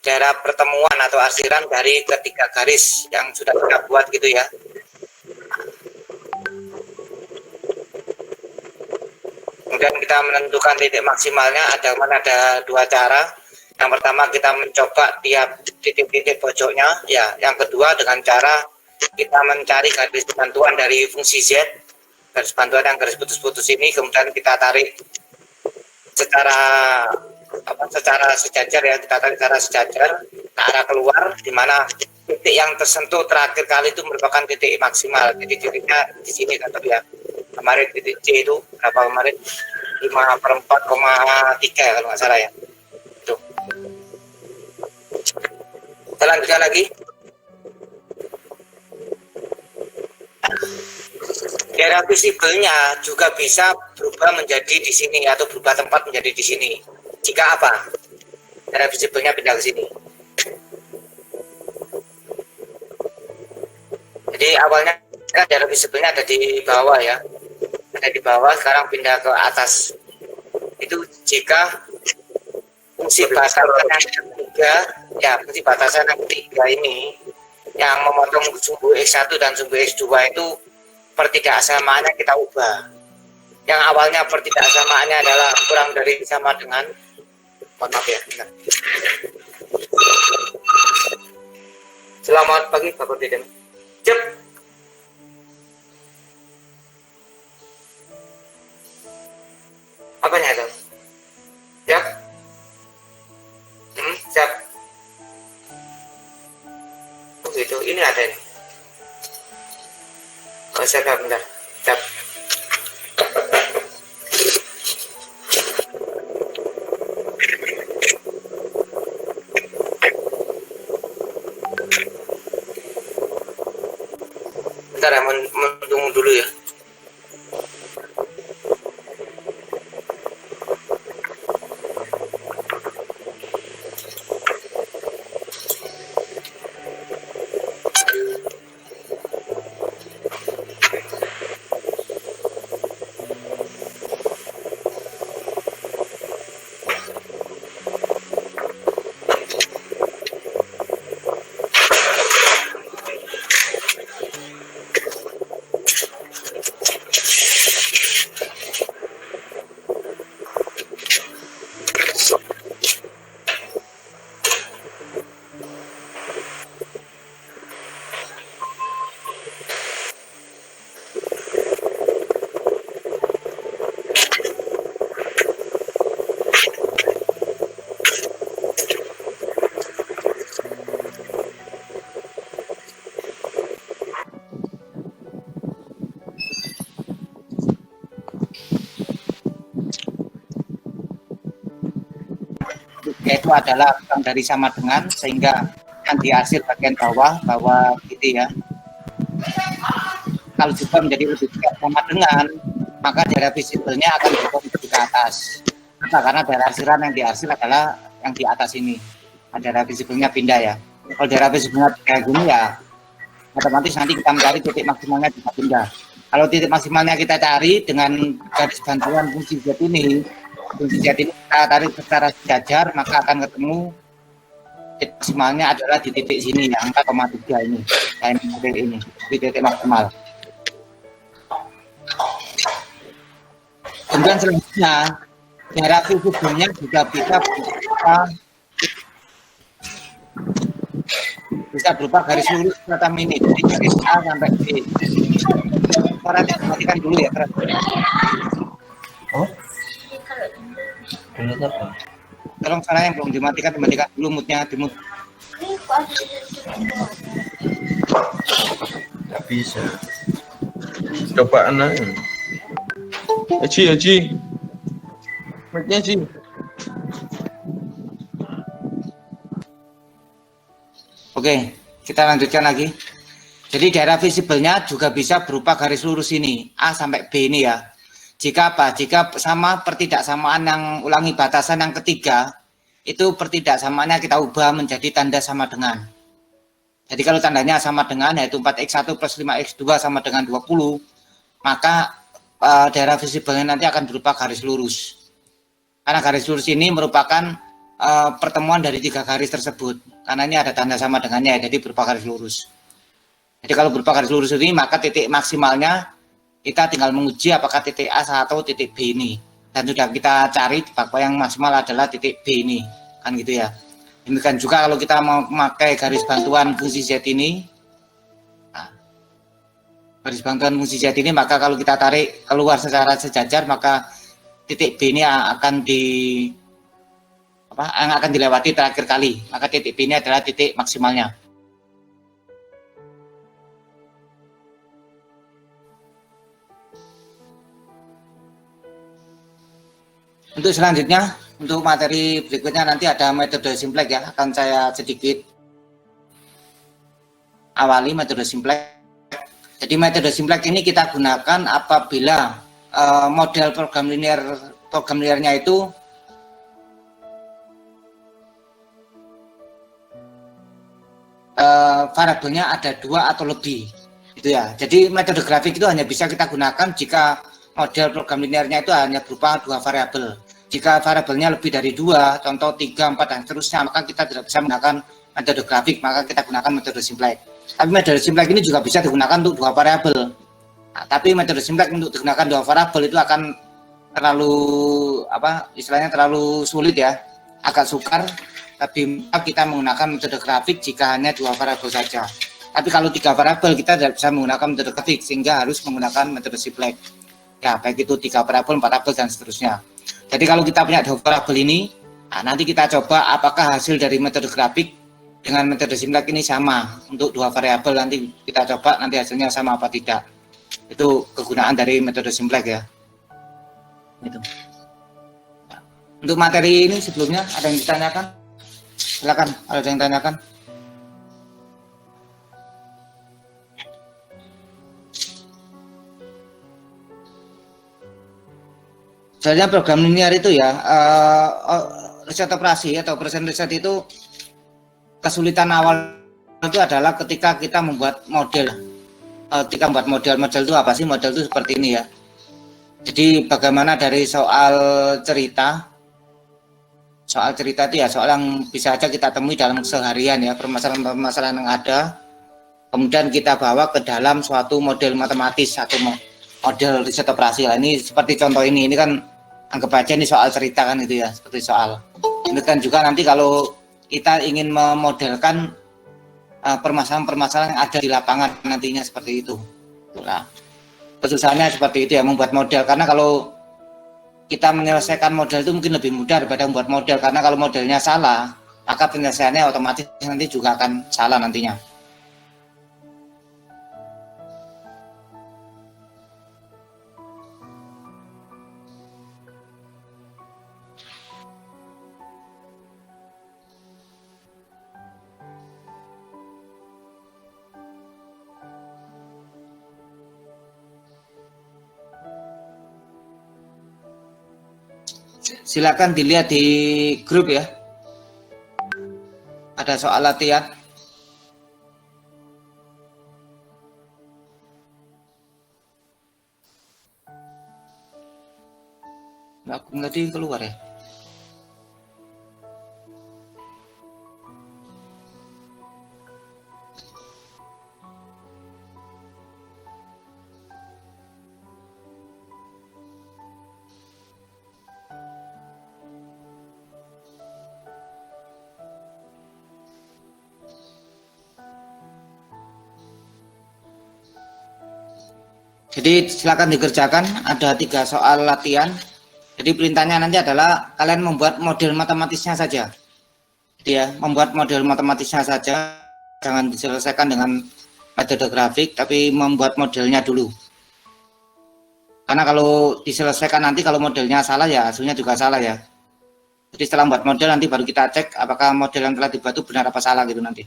daerah pertemuan atau arsiran dari ketiga garis yang sudah kita buat gitu ya. Kemudian kita menentukan titik maksimalnya ada dua cara. Yang pertama kita mencoba tiap titik-titik pojoknya ya. Yang kedua dengan cara kita mencari garis bantuan dari fungsi Z, garis bantuan yang garis putus-putus ini, kemudian kita tarik secara sejajar ya, kita tarik secara sejajar ke arah keluar, di mana titik yang tersentuh terakhir kali itu merupakan titik maksimal. Jadi titiknya di sini kan ya. Kemarin titik C itu berapa kemarin? 5/4,3 kalau nggak salah ya. Itu. Kita lanjutkan lagi. Daerah visibelnya juga bisa berubah menjadi di sini atau berubah tempat menjadi di sini. Jika apa? Daerah visibelnya pindah ke sini. Jadi awalnya kan daerah visibelnya ada di bawah ya. Ada di bawah, sekarang pindah ke atas. Itu jika fungsi batasan yang ketiga, ya fungsi batasan yang ketiga ini yang memotong sumbu X1 dan sumbu X2 itu pertidaksamaannya kita ubah. Yang awalnya pertidaksamaannya adalah kurang dari sama dengan, mohon maaf ya. Selamat pagi Bapak Presiden. Cep. Apanya itu? Siap? Siap. Oh gitu, ini ada ini. Oh siap, bentar. Siap. Bentar ya, menunggu dulu ya. Yaitu adalah kurang dari sama dengan, sehingga yang dihasil bagian bawah gitu ya. Kalau juga menjadi lebih dekat sama dengan, maka daerah visibelnya akan berubah menjadi ke atas. Nah, karena daerah arsiran yang dihasil adalah yang di atas ini. Nah, daerah visibelnya pindah ya. Kalau daerah visibelnya kayak gini ya, otomatis nanti kita mencari titik maksimalnya juga pindah. Kalau titik maksimalnya kita cari dengan garis bantuan fungsi Z ini, kita tarik secara sejajar, maka akan ketemu titik maksimalnya adalah di titik sini ya, 4,3 ini. Nah, ini di titik maksimal. Kemudian selanjutnya daerah visibelnya juga bisa berupa garis lurus semacam ini, jadi garis A sampai B. Suaranya dimatikan dulu ya, terus. Oh? Tolong suara yang belum dimatikan dulu, mutnya dimut. Nggak bisa. Coba anak. Haji. Mic-nya Haji. Oke, kita lanjutkan lagi. Jadi daerah visibelnya juga bisa berupa garis lurus ini, A sampai B ini ya. Jika apa? Jika sama pertidaksamaan yang ulangi batasan yang ketiga, itu pertidaksamaannya kita ubah menjadi tanda sama dengan. Jadi kalau tandanya sama dengan, yaitu 4x1 plus 5x2 sama dengan 20, maka daerah visibelnya nanti akan berupa garis lurus. Karena garis lurus ini merupakan pertemuan dari 3 garis tersebut. Karena ini ada tanda sama dengannya, jadi berupa garis lurus. Jadi kalau berupa garis lurus ini, maka titik maksimalnya kita tinggal menguji apakah titik A atau titik B ini. Dan sudah kita cari bahwa yang maksimal adalah titik B ini, kan gitu ya. Demikian juga kalau kita mau memakai garis bantuan fungsi Z ini, garis bantuan fungsi Z ini, maka kalau kita tarik keluar secara sejajar, maka titik B ini akan yang akan dilewati terakhir kali. Maka titik B ini adalah titik maksimalnya. Untuk selanjutnya, untuk materi berikutnya nanti ada metode simplex ya, akan saya sedikit awali metode simplex. Jadi metode simplex ini kita gunakan apabila model program linearnya itu variabelnya ada 2 atau lebih, gitu ya. Jadi metode grafik itu hanya bisa kita gunakan jika model program linearnya itu hanya berupa 2 variabel. Jika variabelnya lebih dari 2, contoh 3, 4, dan seterusnya, maka kita tidak bisa menggunakan metode grafik, maka kita gunakan metode simplex. Tapi metode simplex ini juga bisa digunakan untuk 2 variabel. Nah, tapi metode simplex untuk digunakan 2 variabel itu akan terlalu istilahnya terlalu sulit ya, agak sukar. Tapi kita menggunakan metode grafik jika hanya 2 variabel saja. Tapi kalau 3 variabel kita tidak bisa menggunakan metode grafik, sehingga harus menggunakan metode simplex. Ya, baik itu 3 variabel, 4 variabel, dan seterusnya. Jadi kalau kita punya 2 variabel ini, nanti kita coba apakah hasil dari metode grafik dengan metode simplex ini sama. Untuk 2 variabel nanti kita coba nanti hasilnya sama apa tidak. Itu kegunaan dari metode simplex ya. Itu. Untuk materi ini sebelumnya ada yang ditanyakan? Silakan, ada yang tanyakan. Sebenarnya program linear itu ya, riset operasi atau present riset itu kesulitan awal itu adalah ketika kita membuat model. Ketika membuat model itu apa sih? Model itu seperti ini ya. Jadi bagaimana dari soal cerita itu ya, soal yang bisa saja kita temui dalam seharian ya, permasalahan-permasalahan yang ada, kemudian kita bawa ke dalam suatu model matematis atau model riset operasi. Lah ini seperti contoh ini kan anggap aja ini soal cerita kan itu ya, seperti soal. Ini kan juga nanti kalau kita ingin memodelkan permasalahan-permasalahan yang ada di lapangan nantinya seperti itu. Nah, kesusahannya seperti itu ya, membuat model, karena kalau kita menyelesaikan model itu mungkin lebih mudah daripada membuat model, karena kalau modelnya salah maka penyelesaiannya otomatis nanti juga akan salah nantinya. Silakan dilihat di grup ya. Ada soal latihan. Aku tadi keluar ya. Jadi silakan dikerjakan, ada 3 soal latihan. Jadi perintahnya nanti adalah kalian membuat model matematisnya saja. Jadi ya, membuat model matematisnya saja, jangan diselesaikan dengan metode grafik, tapi membuat modelnya dulu. Karena kalau diselesaikan nanti kalau modelnya salah ya hasilnya juga salah ya. Jadi setelah membuat model nanti baru kita cek apakah model yang telah dibuat itu benar apa salah gitu nanti.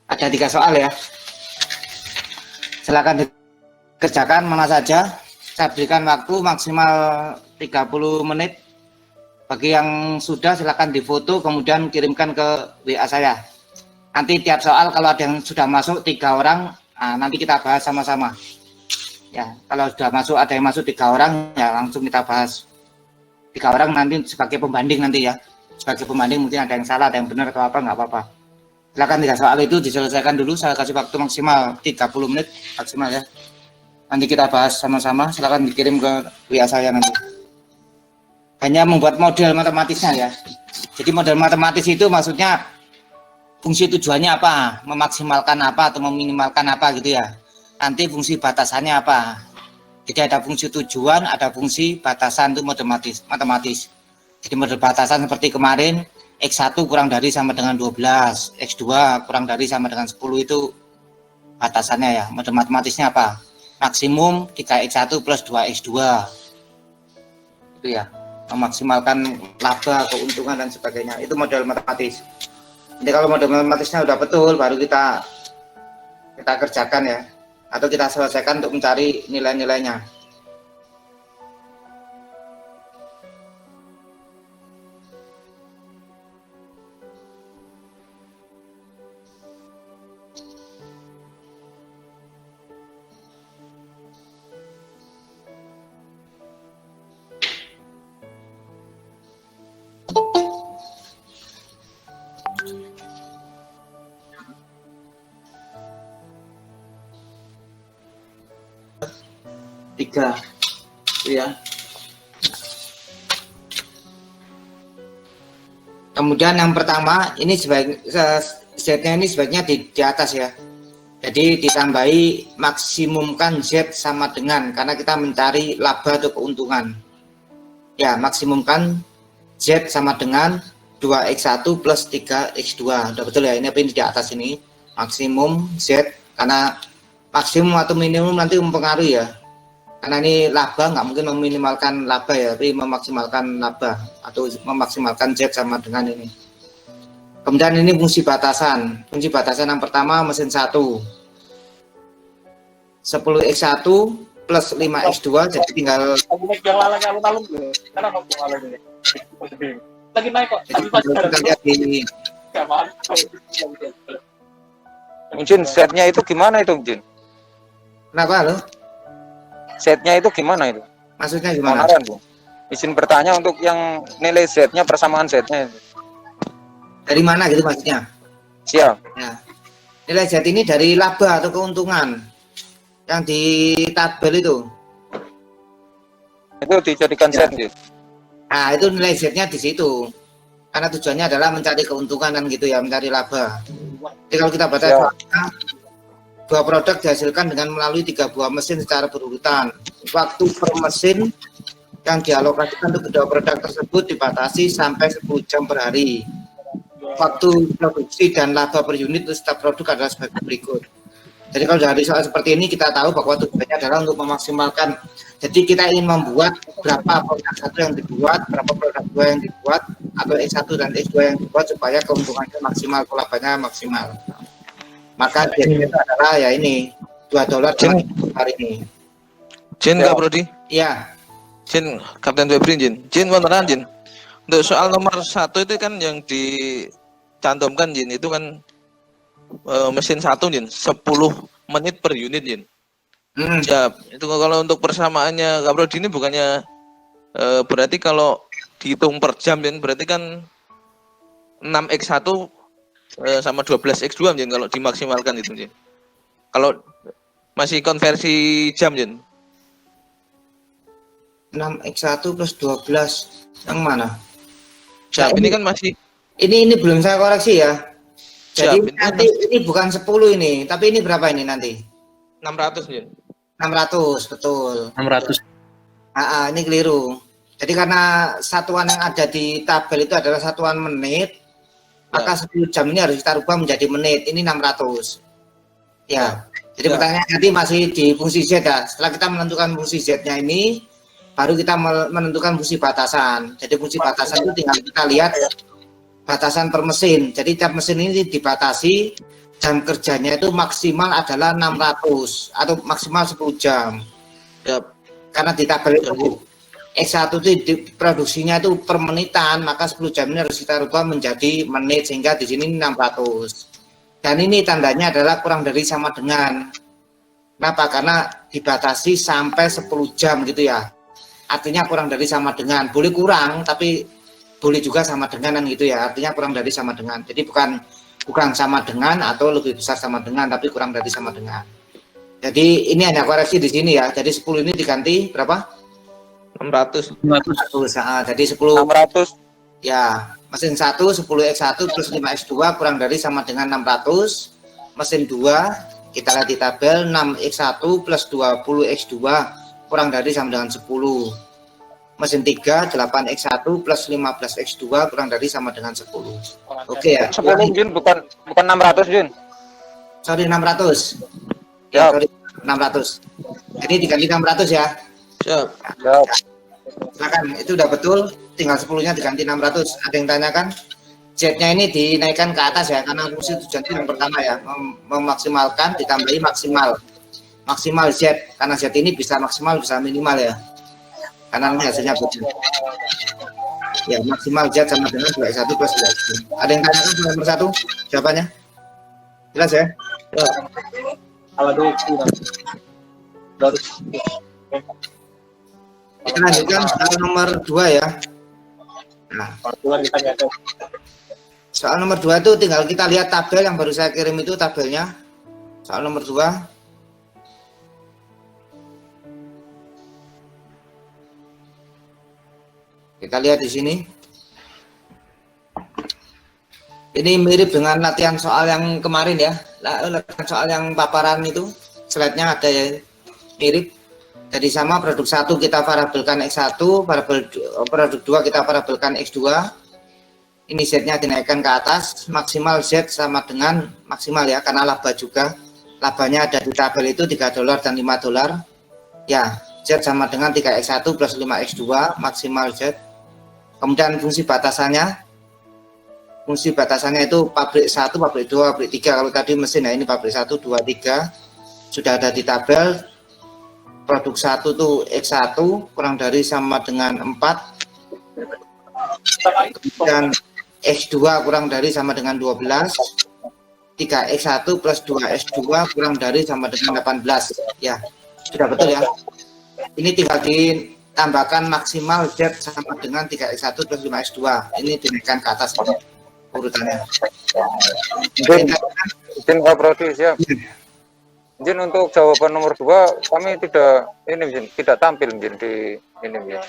Ada 3 soal ya. Silakan dikerjakan mana saja. Saya berikan waktu maksimal 30 menit Bagi yang sudah silakan difoto kemudian kirimkan ke WA saya. Nanti tiap soal kalau ada yang sudah masuk 3 orang, nanti kita bahas sama-sama. Ya, kalau sudah masuk ada yang masuk 3 orang ya langsung kita bahas. 3 orang nanti sebagai pembanding nanti ya. Sebagai pembanding mungkin ada yang salah, ada yang benar atau apa nggak apa-apa. Silakan 3 soal itu diselesaikan dulu. Saya kasih waktu maksimal 30 menit maksimal ya. Nanti kita bahas sama-sama. Silakan dikirim ke WA saya nanti. Hanya membuat model matematisnya ya. Jadi model matematis itu maksudnya fungsi tujuannya apa, memaksimalkan apa atau meminimalkan apa gitu ya. Nanti fungsi batasannya apa. Jadi ada fungsi tujuan, ada fungsi batasan itu matematis. Jadi model batasan seperti kemarin X1 kurang dari sama dengan 12, X2 kurang dari sama dengan 10 itu batasannya ya. Model matematisnya apa? Maksimum 3X1 plus 2X2. Itu ya. Memaksimalkan laba, keuntungan dan sebagainya. Itu model matematis. Jadi kalau model matematisnya udah betul baru kita kerjakan ya. Atau kita selesaikan untuk mencari nilai-nilainya. Tiga, ya. Kemudian yang pertama ini Z-nya ini sebaiknya di atas ya. Jadi ditambahi maksimumkan Z sama dengan karena kita mencari laba atau keuntungan. Ya, maksimumkan Z sama dengan 2X1 plus 3X2. Udah betul ya, ini apa ini di atas ini. Maksimum Z karena maksimum atau minimum nanti mempengaruhi ya. Karena ini laba nggak mungkin meminimalkan laba ya, tapi memaksimalkan laba atau memaksimalkan Z sama dengan ini. Kemudian ini fungsi batasan. Fungsi batasan yang pertama mesin 1. 10X1 plus 5X2 jadi tinggal lagi naik kok. Mungkin setnya itu gimana itu, Jin? Kenapa lo? Setnya itu gimana itu? Maksudnya gimana? Kemarin, Bu. Izin bertanya untuk yang nilai Z-nya, persamaan Z-nya. Dari mana gitu maksudnya? Siap. Ya. Nilai Z ini dari laba atau keuntungan yang di tabel itu. Itu dijadikan Ya. Z, Jin. Nah, itu nilai Z-nya di situ. Karena tujuannya adalah mencari keuntungan kan gitu ya, mencari laba. Jadi kalau kita baca dua produk dihasilkan dengan melalui 3 buah mesin secara berurutan. Waktu per mesin yang dialokasikan untuk kedua produk tersebut dibatasi sampai 10 jam per hari. Waktu produksi dan laba per unit untuk setiap produk adalah sebagai berikut. Jadi kalau dari soal seperti ini kita tahu bahwa tujuannya adalah untuk memaksimalkan. Jadi kita ingin membuat berapa produk satu yang dibuat, berapa produk dua yang dibuat, atau X1 dan X2 yang dibuat supaya keuntungannya maksimal, labanya maksimal. Maka itu adalah ya ini $2 hari ini. Jin Kak Brodi? Iya. Jin Kapten Febri Jin. Jin beneran Jin. Untuk soal nomor 1 itu kan yang dicantumkan Jin itu kan mesin 1 Jin 10 menit per unit Jin. Ya, itu kalau untuk persamaannya Kak Brodi ini bukannya berarti kalau dihitung per jam Jin berarti kan 6X1 sama 12X2 Jin kalau dimaksimalkan itu Jin. Kalau masih konversi jam Jin. 6X1 plus 12 yang mana? Jam ini kan masih ini belum saya koreksi ya. Jadi Siap, nanti ini bukan 10 ini, tapi ini berapa ini nanti? 600 Jin. 600 betul. 600. Ini keliru. Jadi karena satuan yang ada di tabel itu adalah satuan menit, maka 10 jam ini harus kita rubah menjadi menit. Ini 600. Ya. Jadi pertanyaan nanti masih di fungsi Z ya. Setelah kita menentukan fungsi Z-nya ini, baru kita menentukan fungsi batasan. Jadi fungsi batasan itu tinggal kita lihat batasan per mesin. Jadi tiap mesin ini dibatasi jam kerjanya itu maksimal adalah 600 atau maksimal 10 jam. Ya. Karena di tabel itu X1 itu produksinya itu per menitan, maka 10 jam ini harus kita rubah menjadi menit sehingga di sini 600. Dan ini tandanya adalah kurang dari sama dengan. Kenapa? Karena dibatasi sampai 10 jam gitu ya. Artinya kurang dari sama dengan. Boleh kurang tapi boleh juga sama dengan gitu ya. Artinya kurang dari sama dengan. Jadi bukan sama dengan atau lebih besar sama dengan, tapi kurang dari sama dengan. Jadi ini hanya koreksi di sini ya. Jadi 10 ini diganti berapa? 600. 600. Jadi 10 600. ya, mesin 1 10X1 plus 5X2 kurang dari sama dengan 600. Mesin 2 kita lihat di tabel 6X1 plus 20X2 kurang dari sama dengan 10. Mesin 3 8X1 plus 15X2 kurang dari sama dengan 10. Oke ya. 10 Jun, bukan 600 Jun. Sorry 600. Ya. Sorry 600. Jadi diganti 600 ya. Siap. Ya. Silakan, itu udah betul. Tinggal 10-nya diganti 600. Ada yang tanyakan? Jet-nya ini dinaikkan ke atas ya, karena fungsi tujuan yang pertama ya, memaksimalkan ditambahi maksimal jet, karena jet ini bisa maksimal bisa minimal ya, karena ini hasilnya betul. Ya, maksimal jet sama dengan 2X1 plus 2X2. Ada yang tanyakan soal nomor 1? Jawabannya jelas ya? Ya. Kita lanjutkan soal nomor 2 ya. Nah, soal nomor 2 itu tinggal kita lihat tabel yang baru saya kirim itu tabelnya. Soal nomor 2. Kita lihat di sini. Ini mirip dengan latihan soal yang kemarin ya. Latihan soal yang paparan itu, slide-nya ada ya, mirip. Jadi sama, produk 1 kita variabelkan X1, produk 2 kita variabelkan X2. Ini Z-nya dinaikkan ke atas, maksimal Z sama dengan maksimal ya, karena laba juga. Labanya ada di tabel itu $3 dan $5. Ya, Z sama dengan 3X1 plus 5X2, maksimal Z. Kemudian fungsi batasannya itu pabrik 1, pabrik 2, pabrik 3. Kalau tadi mesin, nah ini pabrik 1, 2, 3. Sudah ada di tabel. Produk 1 tuh X1 kurang dari sama dengan 4. Kemudian X2 kurang dari sama dengan 12. 3X1 plus 2X2 kurang dari sama dengan 18. Ya, sudah betul ya. Ini tinggal ditambahkan maksimal Z sama dengan 3X1 plus 5X2. Ini dinaikkan ke atas urutannya. Jin produksi ya. Jin, untuk jawaban nomor 2 kami tidak tampil Jin di ini Jin.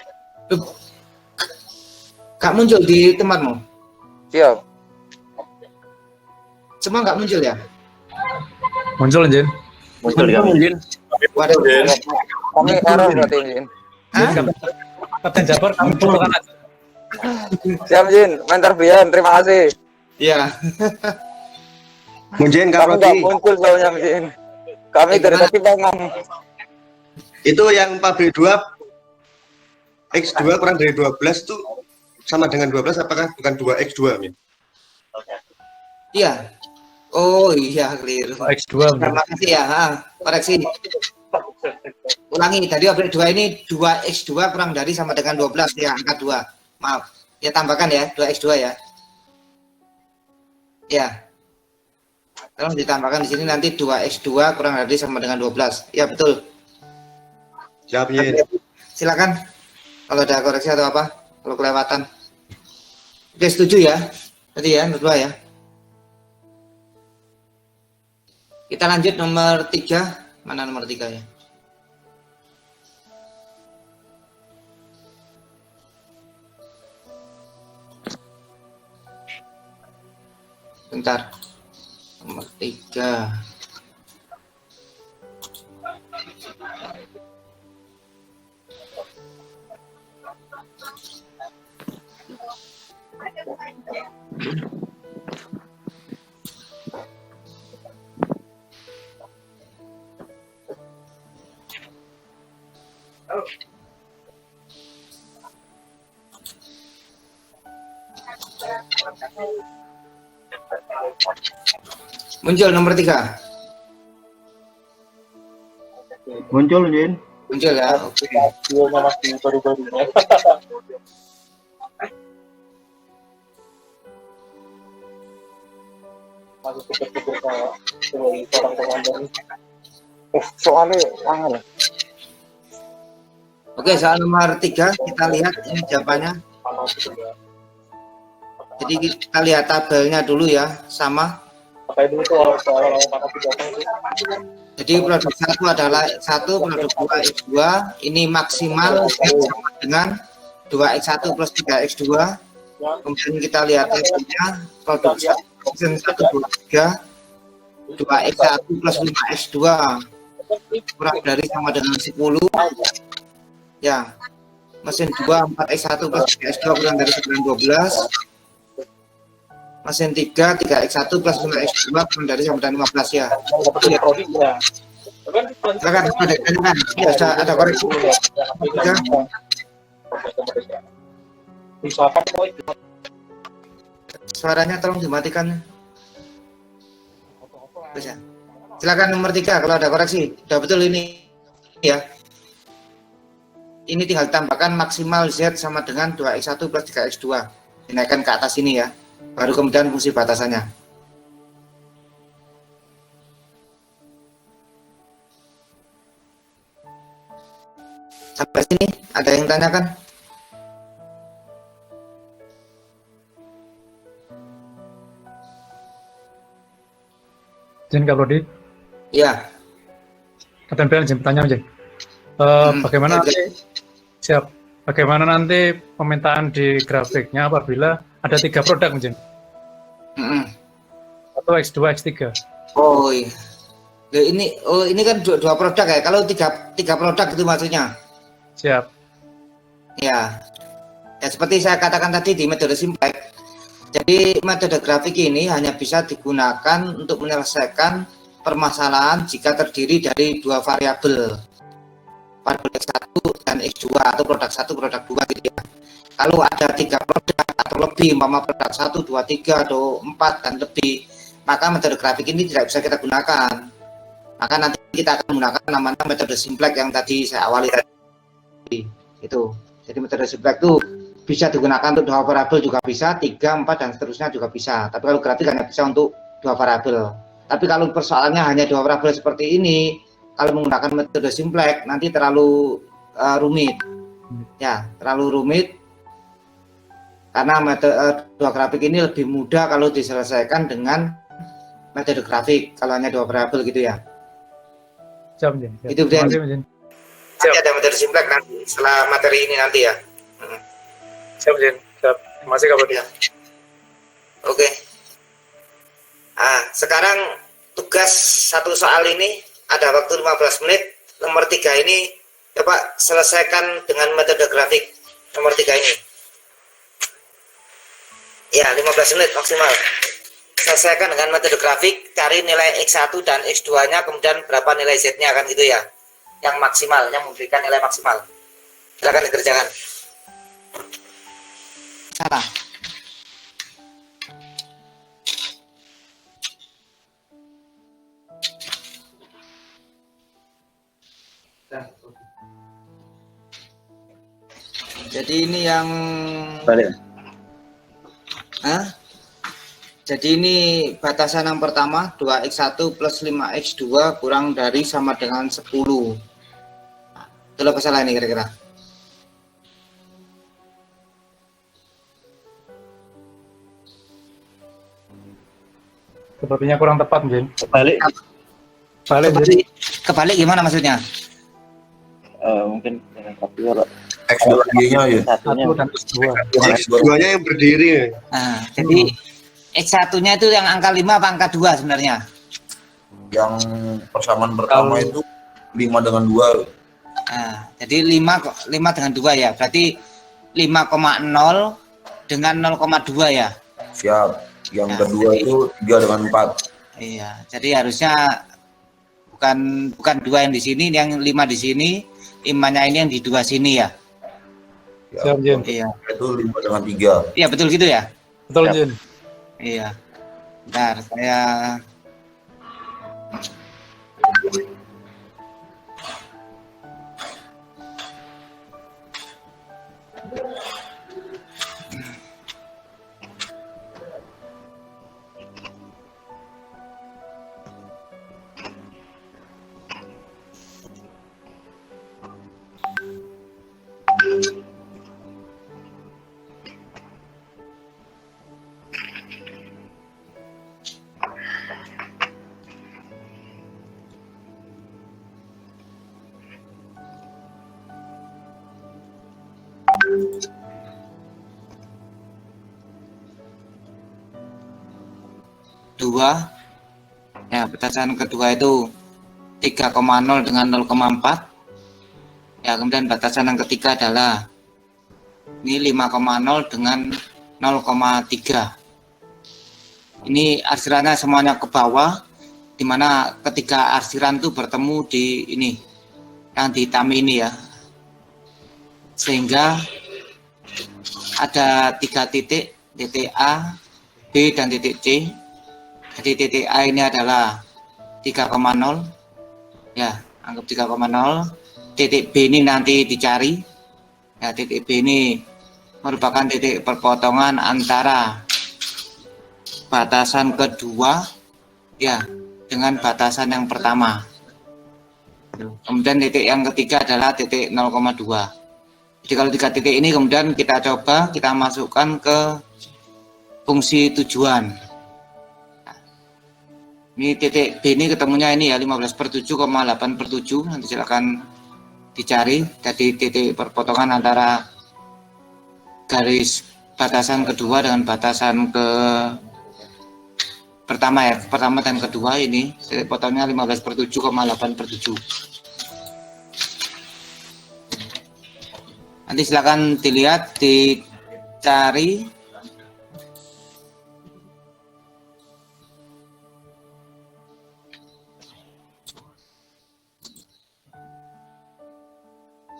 Gak muncul di tempatmu? Siap. Semua nggak muncul ya? Muncul Jin. Muncul ya. Waduh. Kami error berarti Jin. Hah? Kapten Jabar kamu fotokan aja. Siap Jin, mentor Bian, terima kasih. Ya. Munjin Kami Kak nggak Rodi, muncul soalnya Jin. Kami dari tadi bangun. itu yang pabrik 2 X2 kurang dari 12 itu sama dengan 12 apakah bukan 2X2 Min? Iya. Oh iya, clear. X2. Terima kasih ya. Koreksi. Ulangi, tadi pabrik 2 ini 2X2 kurang dari sama dengan 12 ya, angka 2. Maaf. Ya tambahkan ya, 2X2 ya. Ya. Tolong ditambahkan di sini nanti 2X2 kurang dari sama dengan 12. Ya, betul. Siap Min. Silakan. Kalau ada koreksi atau apa? Kalau kelewatan. Oke, setuju ya? Tadi ya, nomor 2 ya. Kita lanjut nomor 3. Mana nomor 3 ya? Bentar. Nomor 3. Muncul nomor 3. Muncul Jin. Muncul ya. Oke. Videonya masih baru-barunya. Masih pikir-pikir saya sebagai seorang komandan. Soalnya angel. Oke, soal nomor 3 kita lihat ini jawabannya. Panas juga. Jadi kita lihat tabelnya dulu ya, sama. Pakai dulu tuh soal panas juga sih. Jadi produk 1 adalah 1, produk 2 X2, ini maksimal sama dengan 2X1 plus 3X2. Kemudian kita lihat tabelnya, produk 1, 1, 2, 3, 2X1 plus 5X2 kurang dari sama dengan 10. Ya, mesin 2, 4X1 plus 3X2 kurang dari 9, 12. Mesin 3, 3X1 plus 5X2 kurang dari sama dengan 15 ya. Dapat produknya. Silakan, ya, ada koreksi. Ya. Usahakan kok itu. Suaranya tolong dimatikan. Bisa. Silakan nomor 3 kalau ada koreksi. Sudah betul ini ya. Ini tinggal tambahkan maksimal Z sama dengan 2X1 plus 3X2. Dinaikkan ke atas ini ya. Baru kemudian fungsi batasannya. Sampai sini ada yang tanyakan? Jen kalau di Iya. Kapten PL Jen bertanya Jen. Bagaimana nanti siap? Bagaimana nanti pemetaan di grafiknya apabila ada 3 produk Jen? Atau X2, X3? Oh iya. Ya, ini kan dua produk ya. Kalau tiga produk itu maksudnya. Siap. Ya. Ya seperti saya katakan tadi di metode simplex. Jadi metode grafik ini hanya bisa digunakan untuk menyelesaikan permasalahan jika terdiri dari 2 variabel. Variabel X1 dan X2 atau produk 1, produk 2 gitu ya. Kalau ada 3 produk atau lebih, umpama produk 1, 2, 3 atau 4 dan lebih, maka metode grafik ini tidak bisa kita gunakan. Maka nanti kita akan menggunakan namanya metode simplex yang tadi saya awali tadi. Itu. Jadi metode simplex itu bisa digunakan untuk 2 variabel juga bisa, 3, 4 dan seterusnya juga bisa. Tapi kalau grafik hanya bisa untuk 2 variabel. Tapi kalau persoalannya hanya 2 variabel seperti ini, kalau menggunakan metode simplex nanti terlalu rumit. Ya, terlalu rumit. Karena metode 2 grafik ini lebih mudah kalau diselesaikan dengan metode grafik kalau hanya 2 variabel gitu ya. Siap Jen. Siap. Itu Terima Jen. kasih, Jen. Nanti ada materi simplex nanti setelah materi ini nanti ya. Siap Jen. Siap. Terima kasih Kapten. Ya. Oke. Sekarang tugas satu soal ini ada waktu 15 menit. Nomor 3 ini coba selesaikan dengan metode grafik nomor 3 ini. Ya, 15 menit maksimal. Selesaikan dengan metode grafik, cari nilai X1 dan X2-nya, kemudian berapa nilai Z-nya kan gitu ya. Yang maksimal, yang memberikan nilai maksimal. Silakan dikerjakan. Sana. Jadi ini yang Balik. Jadi ini batasan yang pertama 2X1 plus 5X2 kurang dari sama dengan 10. Itu apa salah ini kira-kira? Sepertinya kurang tepat Jen. Balik. Balik Jen. Kebalik gimana maksudnya? Mungkin dengan kapal X2-nya ya. satunya 1 dan X2. X2-nya yang berdiri. Jadi X1-nya itu yang angka 5 apa angka 2 sebenarnya? Yang persamaan pertama itu 5 dengan 2. Jadi 5 dengan 2 ya. Berarti 5,0 dengan 0,2 ya. Siap. Yang kedua jadi, itu 3 dengan 4. Iya, jadi harusnya bukan 2 yang di sini, yang 5 di sini, 5-nya ini yang di 2 sini ya. Siap Jen. Iya. Itu 5 dengan 3. Iya, betul gitu ya? Betul Jen. Iya. Bentar, saya Dua, ya batasan kedua itu 3,0 dengan 0,4. Ya, kemudian batasan yang ketiga adalah ini 5,0 dengan 0,3. Ini arsirannya semuanya ke bawah, dimana ketiga arsiran itu bertemu di ini, yang di hitam ini ya, sehingga ada 3 titik, titik A, B, dan titik C. Jadi titik A ini adalah 3,0, ya anggap 3,0. Titik B ini nanti dicari, ya titik B ini merupakan titik perpotongan antara batasan kedua ya dengan batasan yang pertama. Kemudian titik yang ketiga adalah titik 0,2. Jadi kalau 3 titik ini kemudian kita coba kita masukkan ke fungsi tujuan. Ini titik B ini ketemunya ini ya 15/7,8/7. Nanti silakan dicari. Jadi titik perpotongan antara garis batasan kedua dengan batasan ke pertama ya, pertama dan kedua ini titik potongnya 15/7,8/7. Nanti silakan dilihat, dicari.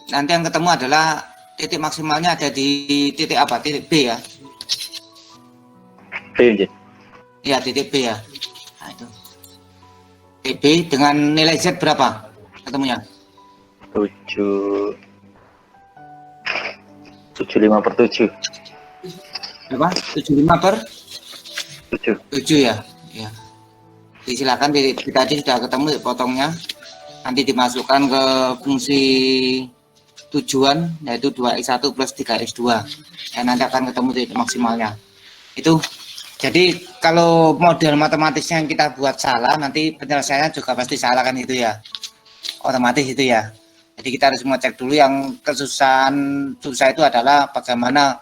Nanti yang ketemu adalah titik maksimalnya ada di titik apa? Titik B ya? B, Jen. Iya, titik B ya. Nah, itu. Titik B dengan nilai Z berapa ketemunya? 75/7. Berapa? 75/7 ya? Ya. Jadi silakan titik tadi sudah ketemu potongnya. Nanti dimasukkan ke fungsi tujuan, yaitu 2x1 plus 3x2. Ya, nanti akan ketemu titik maksimalnya. Itu. Jadi kalau model matematisnya yang kita buat salah, nanti penyelesaiannya juga pasti salah kan itu ya. Otomatis itu ya. Jadi kita harus mengecek dulu. Yang susah itu adalah bagaimana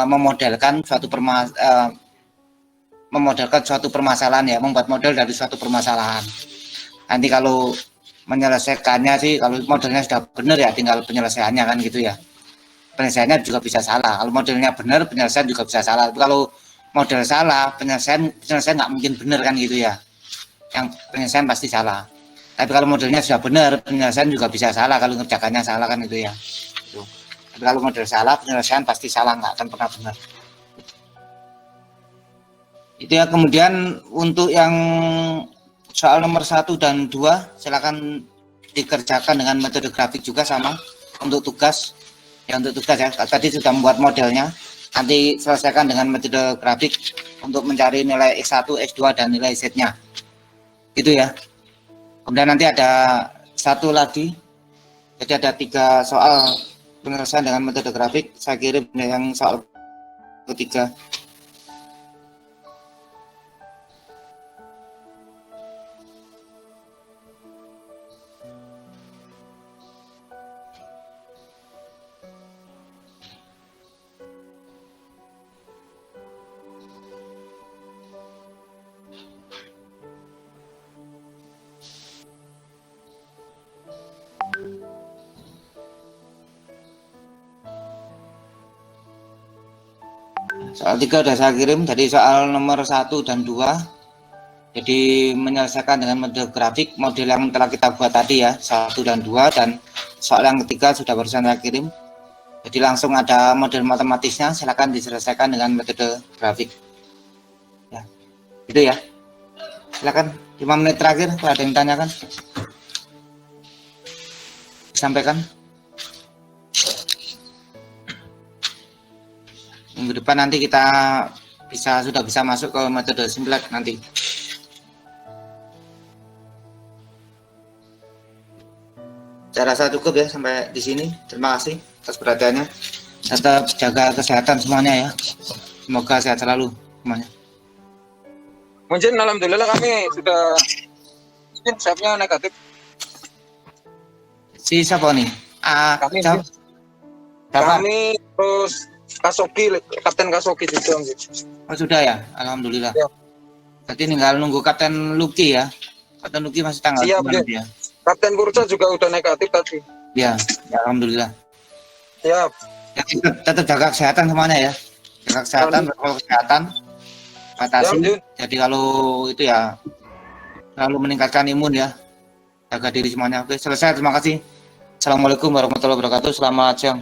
memodelkan suatu permasalahan ya, membuat model dari suatu permasalahan. Nanti kalau menyelesaikannya sih, kalau modelnya sudah benar ya tinggal penyelesaiannya kan gitu ya. Penyelesaiannya juga bisa salah. Kalau modelnya benar, penyelesaian juga bisa salah. Tapi kalau model salah, penyelesaian nggak mungkin benar kan gitu ya. Yang penyelesaian pasti salah. Tapi kalau modelnya sudah benar, penyelesaian juga bisa salah kalau ngerjakannya salah kan gitu ya. Gitu. Tapi kalau model salah, penyelesaian pasti salah, nggak akan pernah benar. Itu ya. Kemudian untuk yang soal nomor 1 dan 2 silakan dikerjakan dengan metode grafik juga sama untuk tugas. Ya untuk tugas ya, tadi sudah membuat modelnya. Nanti selesaikan dengan metode grafik untuk mencari nilai X1, X2 dan nilai Z-nya. Gitu ya. Kemudian nanti ada satu lagi. Jadi ada 3 soal penyelesaian dengan metode grafik. Saya kirim yang soal ketiga. Soal 3 sudah saya kirim. Jadi soal nomor 1 dan 2 jadi menyelesaikan dengan metode grafik, model yang telah kita buat tadi ya, 1 dan 2, dan soal yang ketiga sudah barusan saya kirim. Jadi langsung ada model matematisnya, silakan diselesaikan dengan metode grafik ya, gitu ya. Silakan 5 menit terakhir kalau ada yang tanyakan sampaikan. Minggu depan nanti kita sudah bisa masuk ke metode simplex nanti. Saya rasa cukup ya sampai di sini. Terima kasih. atas perhatiannya. Tetap jaga kesehatan semuanya ya. Semoga sehat selalu semuanya. Mungkin alhamdulillah kami sudah swabnya negatif. Si siapa nih? Kami Siapa? kami terus Kasoki, Kapten Kasoki juga. Oh, sudah ya, alhamdulillah. Ya. Berarti tinggal nunggu Kapten Lucky ya. Kapten Lucky masih tanggal Siap, 9 ya. Kapten Kurca juga udah negatif tadi. Ya, alhamdulillah. Siap. Ya, tetap jaga kesehatan semuanya ya. Jaga kesehatan, protokol kesehatan. Batasi. Siap, Jun. Jadi kalau itu ya selalu meningkatkan imun ya. Jaga diri semuanya. Oke, selesai. Terima kasih. Assalamualaikum warahmatullahi wabarakatuh. Selamat siang.